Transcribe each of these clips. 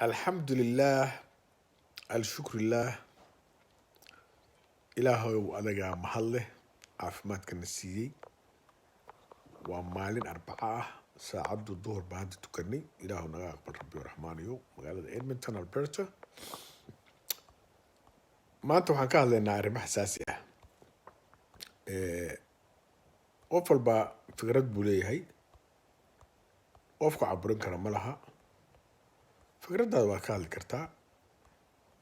الحمد لله الشكر لله إلهي وأدقى محله عافمات كنسيي ومالين أربعة ساعد الظهر بعد تكني إلهي نغا أقبل ربي ورحمانيو مقالة إيدمنتون ألبرتا ما أنتو حكاه لنا أرمى حساسية قفل با فكرة بولي هاي قفك عبرين كرمالها فكرة دا واكال كرتا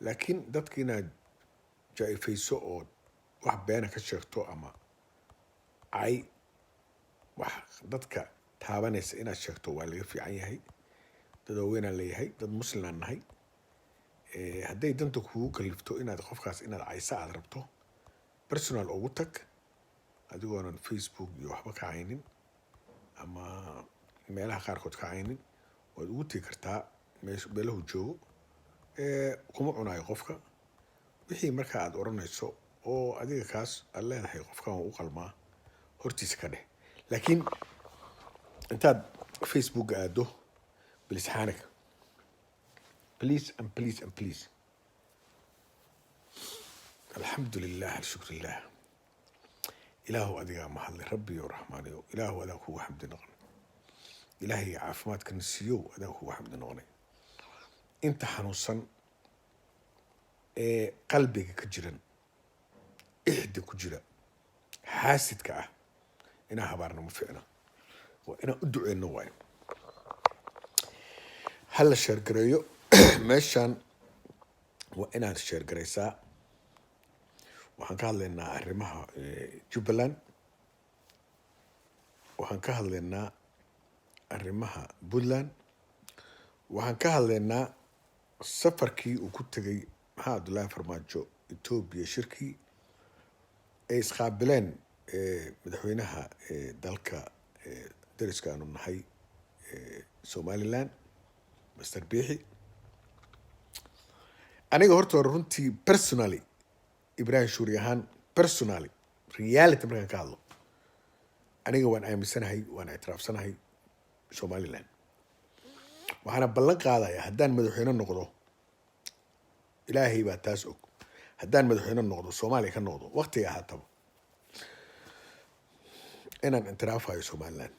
لكن دادكينا جاي فيسو أو واحد بيانا كشيختو أما عاي wax dadka taabanaysa inaad sheegto waa laga fiican yahay dad waaweynaan leeyahay dad muslimaan nahay hadday danta kugu kalifto inaad qofkaas inaad caysa aad rabto personal ugu tag adigoonan facebook iyo waxba ka caynin ama meelaha qaarkood ka caynin waad ugu tegi kartaa meelahu joogo kuma cunaayo qofka wixii marka aad oranayso oo adiga kaas aad leedahay qofkan u qalmaa hortiisa ka dheh لكن انت فيسبوك قاعدو بلسانك بليز ام بليز ام بليز الحمد لله الشكر لله إله أدقى محل ربي ورحماني إله أدقى هو حمد نغني إلهي عافمات كنسيو أدقى هو حمد نغني انت حنوصن قلبك كجرا إحدى كجرا حاسد كأه إنها هبارنا مفعنا وإنا أدعو إنه واي هل الشرقريو ماشان وإنا الشرقريسا وحنكهل لنا أرمها جبلان وحنكهل لنا أرمها بودلان وحنكهل لنا سفركي وكنتغي عبد الله فرماجو إثيوبيا شركي إيس قابلين madaxweynaha dalka dariska aanu nahay Somaliland Mr. Bihi aniga horta runtii personally Ibrahim Shuriyahan personally reality markaan ka hadlo aniga waan aaminsanahay waan ictiraafsanahay Somaliland waxaana ballan qaadayaa haddaan madaxweyne noqdo ilaahay baa taas og haddaan madaxweyne noqdo Soomaaliya ka noqdo waqtiga haataba inaan intiraafaayo Somaliland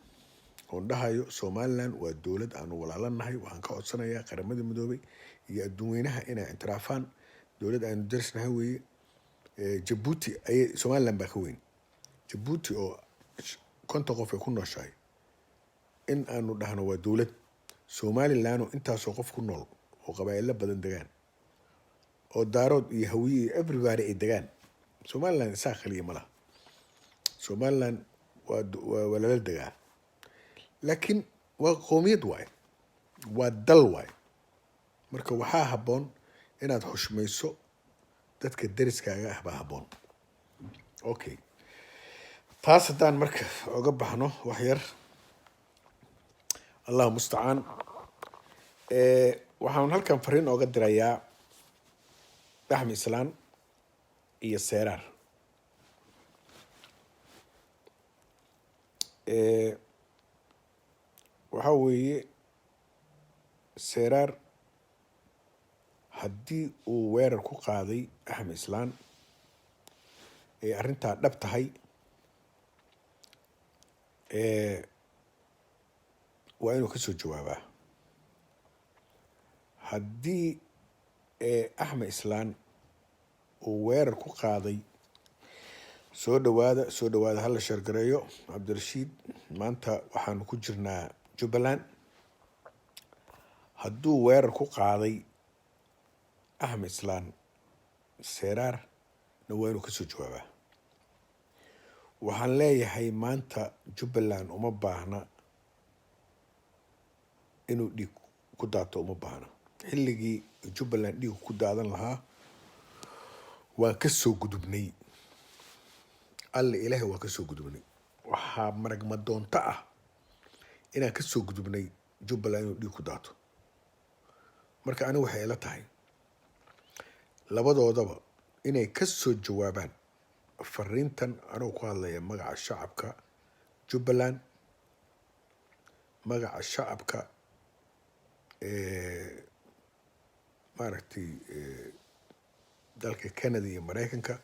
oon dhahayo Somaliland waa dowlad aanu walaalanahay waxaan ka codsanayaa qaramada midoobay iyo adduunweynaha inay intiraafaan dowlad aanu darsnahay weeye Djibouti ay Somaliland baa ka weyn Djibouti oo konta qof ay ku nooshahay in aanu dhahno waa dowlad Somaliland oo intaasoo qof ku nool oo qabaa'ilo badan degaan oo daarood iyo hawiye everybody ay degaan Somaliland isaa khaliya malaha Somaliland ولا لدغا لكن وقوميد واي ودل واي marka waxa haboon inaad xushmayso dadka dariskaaga ah baa haboon okay taas hadaan marka uga baxno wax yar Allah musta'an waxaan halkan fariin uga dirayaa Axmed Islaan iyo Seerar waxa weeye Seerar haddii uu weerar ku qaaday Axmed Islaan arrintaa dhab tahay waa inuu ka soo jawaabaa haddii Axmed Islaan uu weerar ku qaaday soo dhawaada hal shargareeyo Cabdirashiid maanta waxaan ku jirnaa Jubbaland hadduu weerar ku qaaday Axmed Islaan Seerar na waa inuu ka soo jawaabaa waxaan leeyahay maanta Jubbaland uma baahna inuu dhiig ku daato uma baahna xilligii Jubbaland dhiig ku daadan lahaa waan ka soo gudubnay alle ilaahay waa ka soo gudubnay waxa maragma doonta ah inaan ka soo gudubnay Jubbaland inuu dhiig ku daato marka anigu waxay ila tahay labadoodaba inay ka soo jawaabaan fariintan anoo ku hadlaya magaca shacabka Jubbaland magaca shacabka maaragtay dalka Canada iyo Mareykanka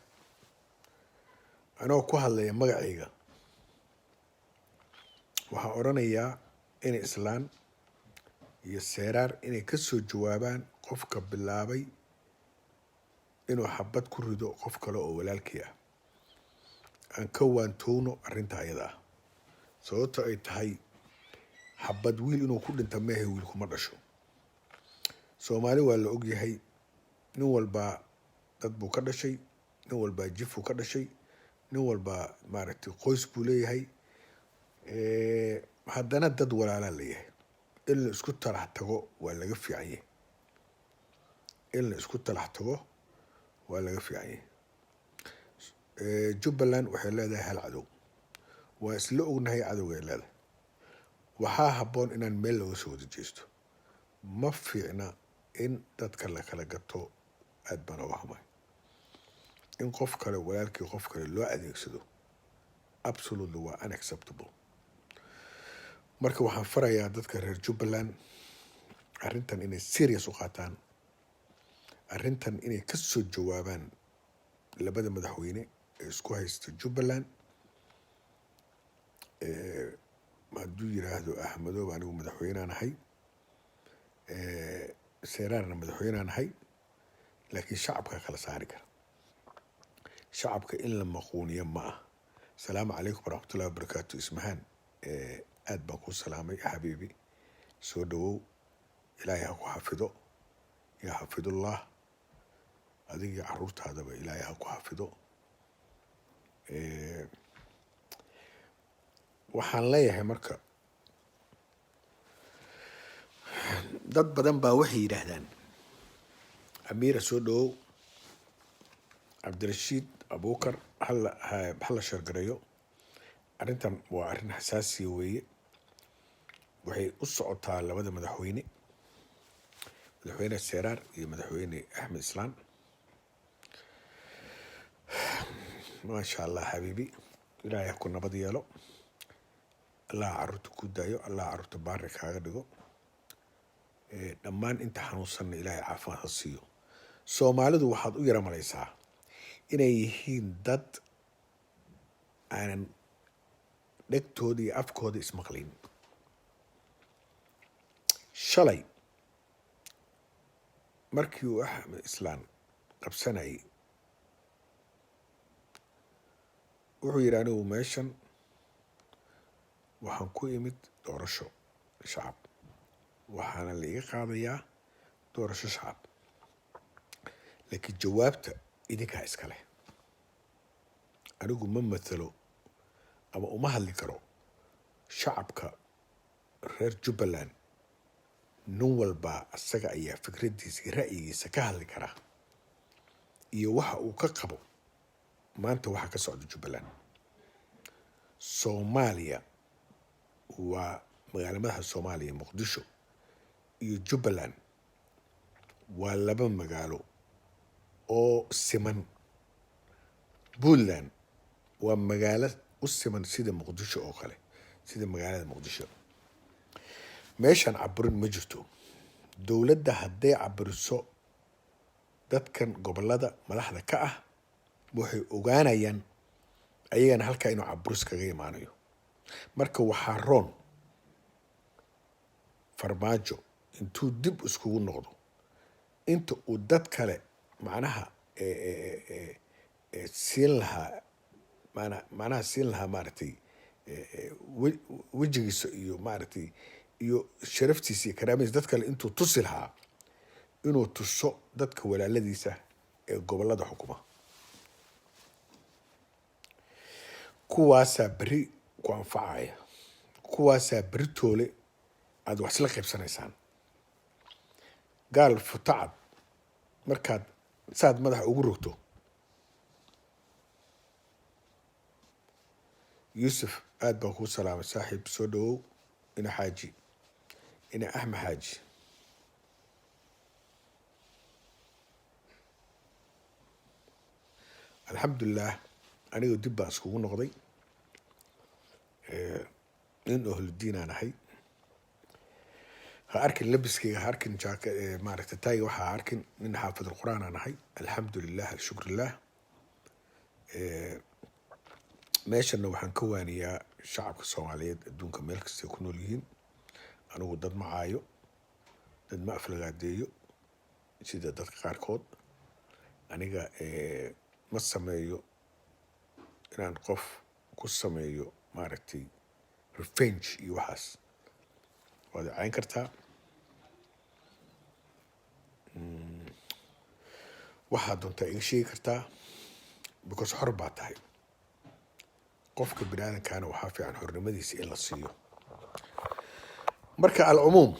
anoo ku hadlaya magacayga waxaan oranayaa in islaan iyo seeraar inay ka soo jawaabaan qofka bilaabay inuu xabad ku rido qof kale oo walaalkii ah aan ka waantowno arrinta ayada ah sababto ay tahay xabad wiil inuu ku dhinta meehe wiil kuma dhasho Soomaali waa la og yahay nin walba dad buu ka dhashay nin walba jifu ka dhashay nin walba maaragtay qoys buu leeyahay haddana dad walaalaa leeyahay in la isku talax tago waa laga fiican yahay in la isku talax tago waa laga fiican yahay Jubbaland waxay leedahay hal cadow waa isla ognahay cadowga ay leedahay waxaa habboon inaan meel laga soo wada jeesto ma fiicna in dadka la kala gato aad baan uga xumahay in qof kale walaalkii qof kale loo adeegsado absolutely waa unacceptable marka waxaan farayaa dadka reer Jubbaland arrintan inay serious u qaataan arrintan inay ka soo jawaabaan labada madaxweyne ee isku haysta Jubbaland hadduu yiraahdo Axmedow anigu madaxweynaan ahay seeraarna madaxweynaan ahay laakiin shacabka kala saari kara shacabka in la maquuniyo ma ah salaamu calaykum waraxmatullahi wabarakaatu ismahaan aad baan ku salaamay xabiibi soo dhawow ilaahay ha ku xafido yaa xafidullah adiga caruurtaadaba ilaahay ha ku xafido waxaan leeyahay marka dad badan baa waxay yidhaahdaan amiira soo dhawow cabdirashiid abuukar hala sheergareeyo arrintan waa arrin xasaasiya weeye waxay u socotaa labada madaxweyne madaxweyne seeraar iyo madaxweyne axmed islaan maasha allah xabiibi ilaahay ha ku nabad yeelo allah carruurta ku daayo allah carruurta baari kaaga dhigo dhammaan inta xanuunsanna ilaahay caafimaad ha siiyo Soomaalidu waxaad u yara malaysaa inay yihiin dad aanan dhegtooda iyo afkooda ismaqlayn shalay markii uu axmed islaan qabsanayay wuxuu yidhi anigu meeshan waxaan ku imid doorasho shacab waxaana la iga qaadayaa doorasho shacab laakiin jawaabta idinkaa iska leh anigu ma matalo ama uma hadli karo shacabka reer Jubbaland nin walba asaga ayaa fikradiisa iyo ra'yigiisa ka hadli karaa iyo waxa uu ka qabo maanta waxa ka socda Jubbaland Soomaaliya waa magaalada Soomaaliya Muqdisho iyo Jubbaland waa laba magaalo oo siman Puntland waa magaalo u siman sida Muqdisho oo kale sida magaalada Muqdisho meeshan caburin ma jirto dowladda hadday caburiso dadkan gobolada madaxda ka ah waxay ogaanayaan ayagana halkaa inuu caburis kaga imaanayo marka waxaa roon farmaajo intuu dib iskugu noqdo inta uu dad kale macnaha siin lahaa siin lahaa maaragtay wejigiisa iyo maaragtay iyo sharaftiisa iyo karaamadiisa dad kale intuu tusi lahaa inuu tuso dadka walaaladiisa ee gobolada xukuma kuwaasaa beri ku anfacaya kuwaasaa beri toole aad wax isla qaybsanaysaan gaal futacad markaad saad madaxa ugu rogto yuusuf aad baan kuu salaamay saaxiib soo dhawow ina xaaji ina axmed xaaji alxamdulilah aniga dib baan iskugu noqday nin ohludiinaan ahay ha arkin labiskayga, ha arkin maaragtay tayga, waxaa ha arkin nin xaafid alqur'aan aan ahay, alxamdulilah alshukrilah. meeshana waxaan ka waaniyaa shacabka soomaaliyeed adduunka meel kastay ku nool yihiin. anigu dad ma caayo, dad ma aflagaadeeyo sida dadka qaarkood. aniga ma sameeyo inaan qof ku sameeyo maaragtay revenge iyo waxaas. waad cayn kartaa, waxaad doontaa iga sheegi kartaa, because xor baa tahay. qofka biniaadankaana waxaa fiican xornimadiisa in la siiyo. marka alcumuum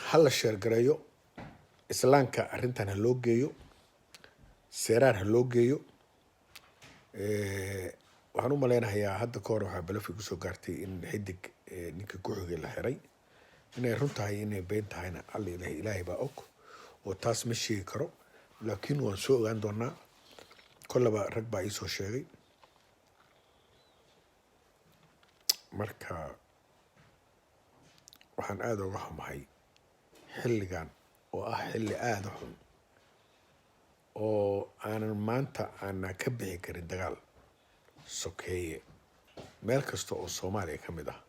ha la sheergareeyo, islaamka arrintan ha loo geeyo, seeraar ha loo geeyo. waxaan u maleynayaa hadda ka hor waxaa balafi kusoo gaartay in xidig ninka ku-xigay la xiray. inay run tahay inay been tahayna alla ilaahay baa og, oo taas ma sheegi karo, laakiin waan soo ogaan doonaa. kollaba rag baa iisoo sheegay. marka waxaan aada uga xumahay xilligan oo ah xilli aada xun, oo aanan maanta aanan ka bixi karin dagaal sokeeye. meel kasta oo soomaaliya ka mid ah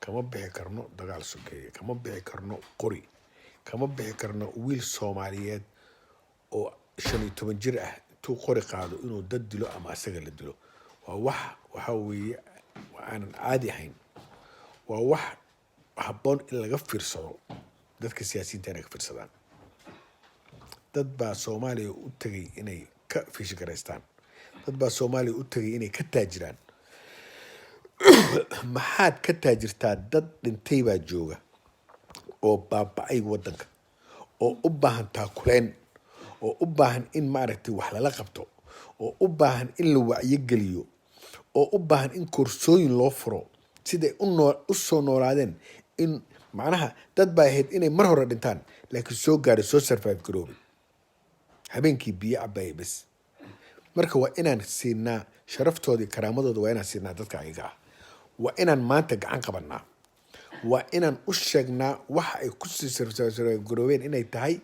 kama bixi karno dagaal sokeeye, kama bixi karno qori, kama bixi karno wiil soomaaliyeed oo 15 jir ah intuu qori qaado inuu dad dilo ama asaga la dilo. waxa weeye aanan caadi ahayn. waa wax habboon in laga fiirsado, dadka siyaasiyiinta inay ka fiirsadaan. dad baa soomaaliya u tegay inay ka fiishgaraystaan, dad baa soomaaliya u tegay inay ka taajiraan. maxaad ka taajirtaa? dad dhintay baa jooga oo baaba-ay waddanka, oo u baahan taakuleen, oo u baahan in maaragtay wax lala qabto, oo u baahan in la wacyigeliyo, oo u baahan in koorsooyin loo furo siday u soo noolaadeen. in macnaha dad baa ahayd inay mar hore dhintaan, laakiin soo gaaray, soo survive garoobay, habeenkii biyo cabaayay bes. marka waa inaan siinaa sharaftoodii, karaamadooda waa inaan siinaa dadka ayaga ah. waa inaan maanta gacan qabanaa, waa inaan u sheegnaa waxa ay kusii survive garoobeen inay tahay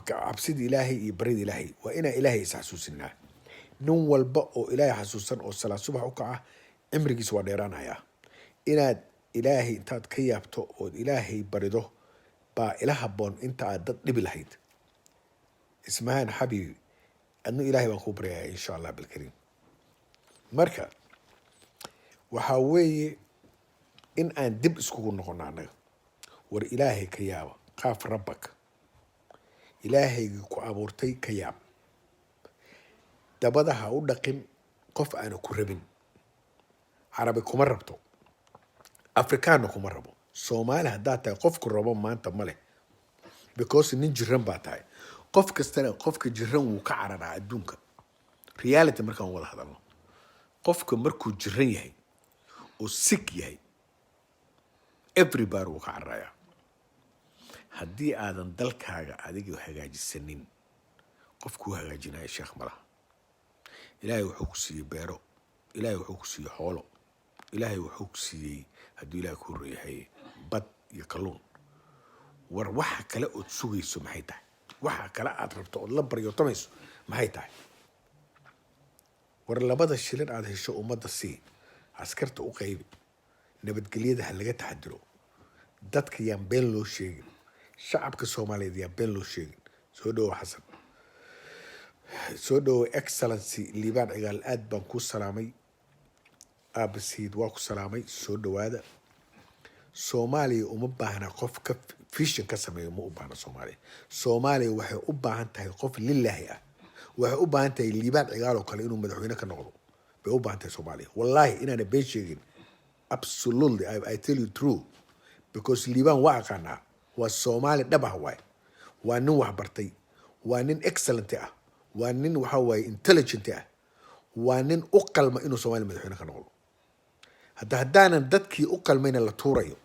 cabsida ilaahay iyo barida ilaahay. waa inaan ilaahay isxasuusinaa. nin walba oo ilaahay xasuusan oo salaad subax u kaca cimrigiisa waa dheeraanayaa. inaad ilaahay intaad ka yaabto ood ilaahay barido baa ila habboon inta aad dad dhibi lahayd. ismahaan xabiibi, adnu ilaahay baan kuu baryayaa insha allah bilkariim. marka waxaa weeye in aan dib iskugu noqono annaga. war ilaahay ka yaaba, qaaf rabbak, ilaahaygi ku abuurtay ka yaab. dabada ha u dhaqin qof aana ku rabin. carabi kuma rabto, afrikaanna kuma rabo. soomaali haddaad tahay qofku rabo maanta ma leh, because nin jiran baa tahay. qof kastana qofka jiran wuu ka cararaa adduunka. reality markaan wada hadalno, qofka markuu jiran yahay oo sick yahay, everybody wuu ka cararayaa. haddii aadan dalkaaga adiga hagaajisanin, qofkuu hagaajinaya sheekh malaha. ilaahay wuxuu ku siiyey beero, ilaahay wuxuu ku siiyey xoolo, ilaahay wuxuu ku siiyey hadduu ilaahay ku horreeyahay bad iyo kalluun. war waxa kale ood sugayso maxay tahay? waxa kale aad rabto ood la baryootamayso maxay tahay? war 2 shilin aad hesho ummadda sii, askarta u qaybi, nabadgelyada ha laga taxadiro. dadka yaan been loo sheegin, shacabka soomaaliyeed yaan been loo sheegin. soo dhawo xasan, soo dhawo excellency liibaan cigaal, aad baan kuu salaamay. aabasiid waa ku salaamay, soo dhawaada. soomaaliya uma baahna qof ka fishin ka sameeyo, ma u baahna soomaaliya. soomaaliya waxay u baahan tahay qof lilaahi ah. waxay u baahan tahay liibaan cigaal oo kale inuu madaxweyne ka noqdo bay u baahan tahay soomaaliya. wallaahi inaana been sheegin, absolutely I tell you true, because liibaan waa aqaanaa. waa soomaali dhab ah waay. waa nin wax bartay, waa nin excellent ah, waa nin waxa waaye intelligent ah, waa nin u qalma inuu soomaaliya madaxweyne ka noqdo. haddaanan dadkii u qalmayna la tuurayo,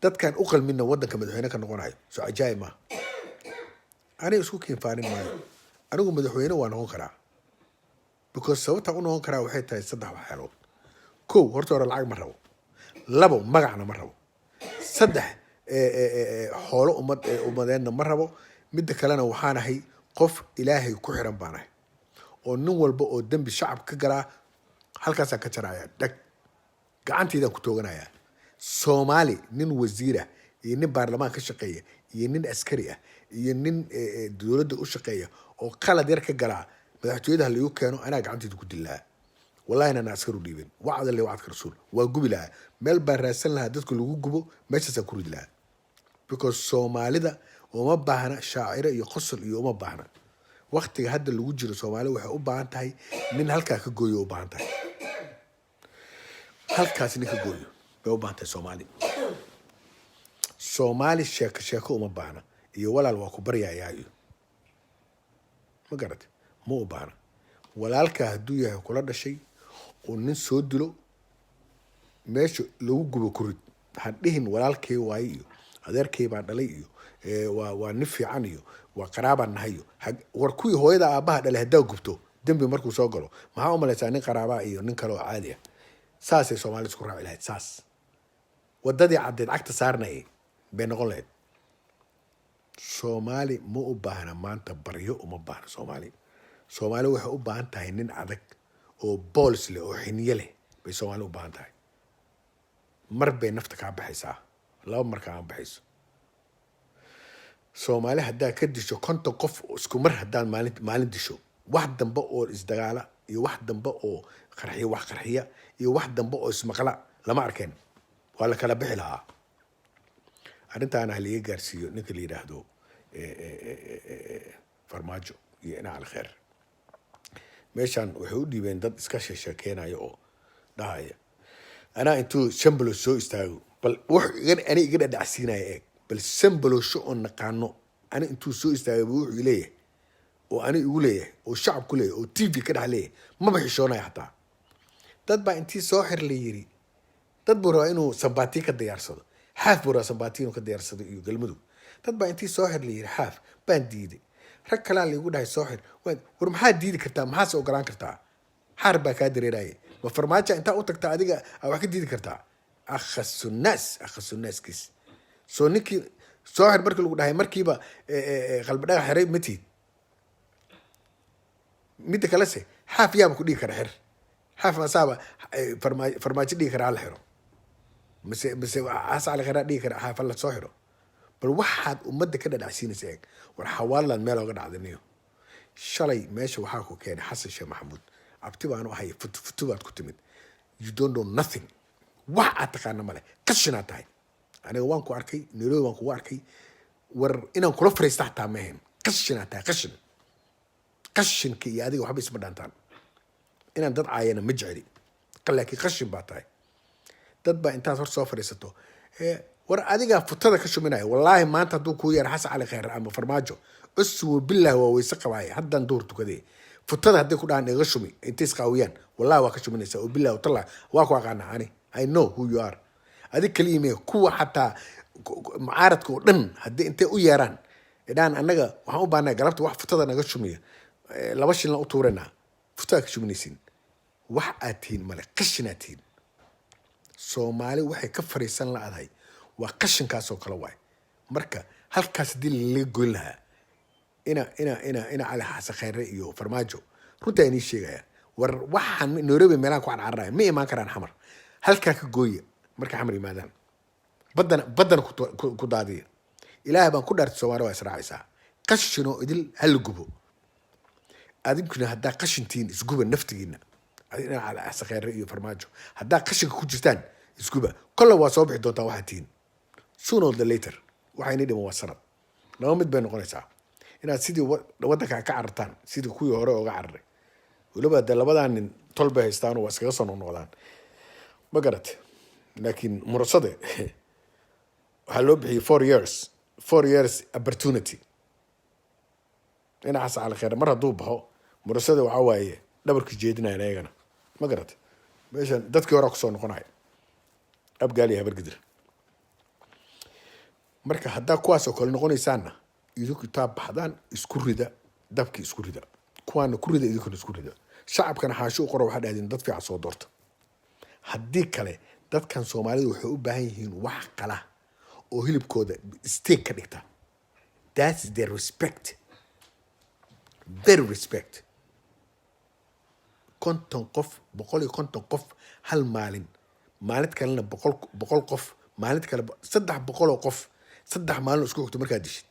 dadkaan u qalminna waddanka madaxweyne ka noqonayo, soo cajaayib maaha. aniga isku kiinfaanin maayo. anigu madaxweyne waa noqon karaa, because sababtaan u noqon karaa waxay tahay 3 waxyaalood. 1, horta hore lacag ma rabo. 2, magacna ma rabo. 3, xoolo ummadeenna ma rabo. midda kalena waxaan ahay qof ilaahay ku xiran baan ahay oo nin walba oo dembi shacab ka galaa halkaasaan ka jaraya dhag gacanteydaan ku tooganayaa. soomaali nin wasiir ah iyo nin baarlamaan ka shaqeeya iyo nin askari ah iyo nin dowladda u shaqeeya oo qalad yar ka galaa madaxtooyadaha lagu keeno anaa gacanteyda ku dilaa. wallahi inaan askar u dhiibin wacda le wacdka rasuul waa gubi lahaa meel baan raadsan lahaa dadka lagu gubo meeshaasaan ku ridi lahaa because soomaalida uma baahna shaaciro iyo qosol iyo uma baahna. waqtiga hadda lagu jiro soomaali waxay u baahan tahay nin halkaa ka gooyo u baahan tahay halkaas nin ka gooyo bay u baahan tahay soomaali sheeko uma baahna iyo walaal waa ku baryayaa iyo ma garatay ma u baahna. walaalkaa hadduu yahay kula dhashay oo nin soo dilo meesha lagu gubo ku rid ha dhihin walaalkay waaye iyo adeerkay baan dhalay iyo waa nin fiican iyo waa qaraabaan nahay iyo war kuwii hooyada aabbaha dhalay haddaa gubto dembi markuu soo galo maxaa u malaysaa nin qaraabaa iyo nin kale oo caadi ah. saasay soomaali isku raaci lahayd. saas wadadii caddeed cagta saarnayay bay noqon lahayd. soomaali ma u baahna maanta baryo uma baahna. soomaali waxay u baahan tahay nin adag oo boolis leh oo xiniye leh bay soomaali u baahan tahay. mar bay nafta kaa baxaysaa 2 mar kaa baxayso. soomaali haddaa ka disho 50 qof isku mar haddaan maalin disho wax dambe oo isdagaala iyo wax dambe oo qarxiya iyo wax dambe oo ismaqla lama arkeen waa la kala bixi lahaa. arrintaana haliga gaarsiiyo ninka la yidhaahdo farmaajo iyo inaa alkheer. meeshaan waxay u dhiibeen dad iska sheekeenaya oo dhahaya anaa intuu shambalo soo istaago bal ani iga dhadhacsiinaya eeg bal sambalosho oo naqaano ani intuu soo istaagay wuxuu leeyahay oo ani igu leeyahay oo shacabku leeyahay oo TV ka dhex leeyahay maba xishoonaya xataa. dad baa intii soo xir la yiri dad buu rabaa inuu sambaati ka diyaarsado xaaf buu rabaa sambaati inuu ka diyaarsado iyo galmudug. dad baa intii soo xir la yiri xaaf baan diiday rag kalaa lagu dhahay soo xir war maxaa diidi kartaa maxaa soo ogolaan kartaa xaar baa kaa dareeraya ma farmaajo intaa u tagtaa adiga wax ka diidi kartaa. akhasunnaas kiis soo ninkii soo xir markii lagu dhahay markiiba qalbi dhagax xiray matid midda kale se xaaf yaaba ku dhigi kara xir xaaf masaaba farmaajo dhigi kara hala xiro mise asal khayra dhigi kara xaaf la soo xiro. bal waxaad ummadda ka dhadhacsiinaysa eeg war xawaalan meel ooga dhacdaniyo. shalay meesha waxaa ku keenay xasan sheekh maxamuud abti baanu ahay futu baad ku timid you don't know nothing wax aad taqaana male qashinaad tahay. aniga waan ku arkay nairobi waan kugu arkay war inaan kula fariista xataa ma ahayn qashinaad tahay qashinka iyo adiga waxba isma dhaantaan. inaan dad caayana ma jeceli laakiin qashin baa tahay. dad baa intaad hor soo fadhiisato war adigaa futada ka shuminaya wallaahi maanta hadduu kuu yeero xasan cali khayr ama farmaajo uswa billahi waa weyse qabaaya haddaan duhur tukadee futada hadday ku dhahaan iga shumi intay isqaawiyaan wallahi waa ka shuminaysaa oo billahi tallah waa ku aqaana ani I know who you are. adig kaliya mee kuwa xataa mucaaradka oo dhan haddii intay u yeeraan idhaan annaga waxaan u baahnaa galabta wax futada naga shumiya 2 shilin u tuuranaa futada ka shuminaysiin wax aad tihiin male qashinaad tihiin. soomaali waxay ka fariisan la'adahay waa qashinkaasoo kale waay. marka halkaas haddii laga goyn lahaa ina cali xasan khayre iyo farmaajo runtaa inii sheegaya war waxaan nairobi meelaan ku carcaraya ma imaan karaan xamar halkaa ka gooya marka xamar yimaadaan baddana ku daadiya. ilaahay baan ku dhaartay soomaali waa israacaysaa qashinoo idil hala gubo. adinkuna haddaa qashintiin isguba naftigiina ina cali xasan khayre iyo farmaajo haddaa qashinka ku jirtaan isguba kolle waa soo bixi doontaa waxaad tihiin sooner or later waxayna dhiman waa sanad 2 mid bay noqonaysaa inaad sidii waddanka ka carartaan sidii kuwii hore ooga cararay waliba de labadan nin tolbay haystaan waa iskaga soo noqdaan ma garat. laakiin murasade waxaa loo bixiyay 4 years opportunity. ina xasan cali khayr mar hadduu baxo murasade waxaa waaye dhabarkii jeedinayaan ayagana ma garat. meeshan dadkii hore kusoo noqonaya abgaal iyo habargidir. marka haddaa kuwaas oo kale noqonaysaanna idinku taa baxdaan isku rida dabkii isku rida kuwaana ku rida idinkuna isku rida. shacabkana xaasho u qora waxaa dhahdeen dad fiican soo doorta. haddii kale dadkan soomaalidu waxay u baahan yihiin wax qala oo hilibkooda steak ka dhigta. That's their respect, very respect. 50 qof 150 qof hal maalin, maalin kalena 100 qof, maalin kale 300 oo qof 3 maalin isku xigto markaad dishid,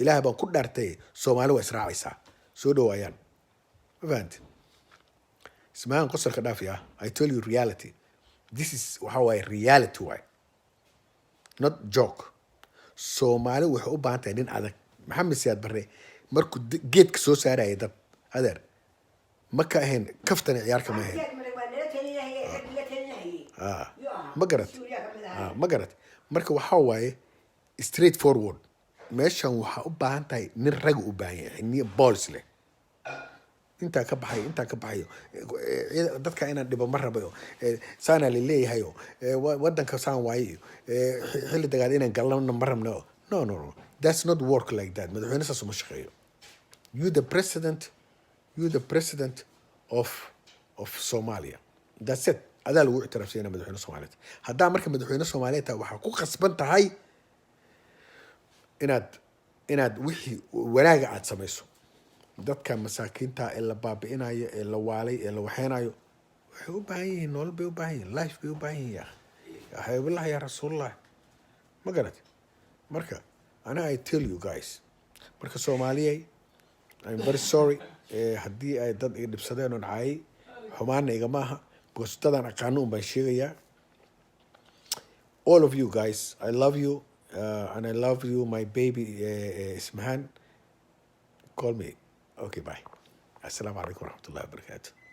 ilaah baan ku dhaartay Soomaali waa israacaysaa, soo dhawaayaan. Ma fahanti? ismaan qosolka dhaafiya. I tell you reality. This is waxa waaye reality waay, not joke. Soomaali waxay u baahan tahay nin adag. Maxamed Siyaad Barre markuu geedka soo saarayay dad adeer ma ka ahayn kaftan ciyaarka ma ahayn. ma garat marka waxaa waaye straight forward. meeshan waxaa u baahan tahay nin rag u baahan yahay, nin bools leh. intaa ka baxayo dadka inaan dhibo ma rabayo, saana laleeyahayo wadanka saan waaye xilli dagaal inaan galno ma rabno. No, that's not work like that. madaxweyne saas uma shaqeeyo. You the president of Somalia. That's it. adaa lagu ictiraafsayna madaxweyne Soomaaliyeed. haddaa marka madaxweyne Soomaaliyeed waxaa ku khasban tahay inaad wixii wanaaga aad samayso. dadka masaakiinta ee la baabi'inayo, ee la waalay, ee la waxeynayo, waxay u baahan yihiin nolol, bay u baahan yihiin life, bay u baahan yihiin. xabiibillah ya rasuulallah. ma garat marka I tell you guys, marka Soomaaliyay, I'm very sorry haddii ay dad iga dhibsadeen oo dhacay, xumaana igama aha, because dadaan aqaano un baan sheegayaa. all of you guys, I love you, and I love you, my baby Ismahan. Call me. Okay, bye. Assalamu alaikum warahmatullahi wabarakatuh.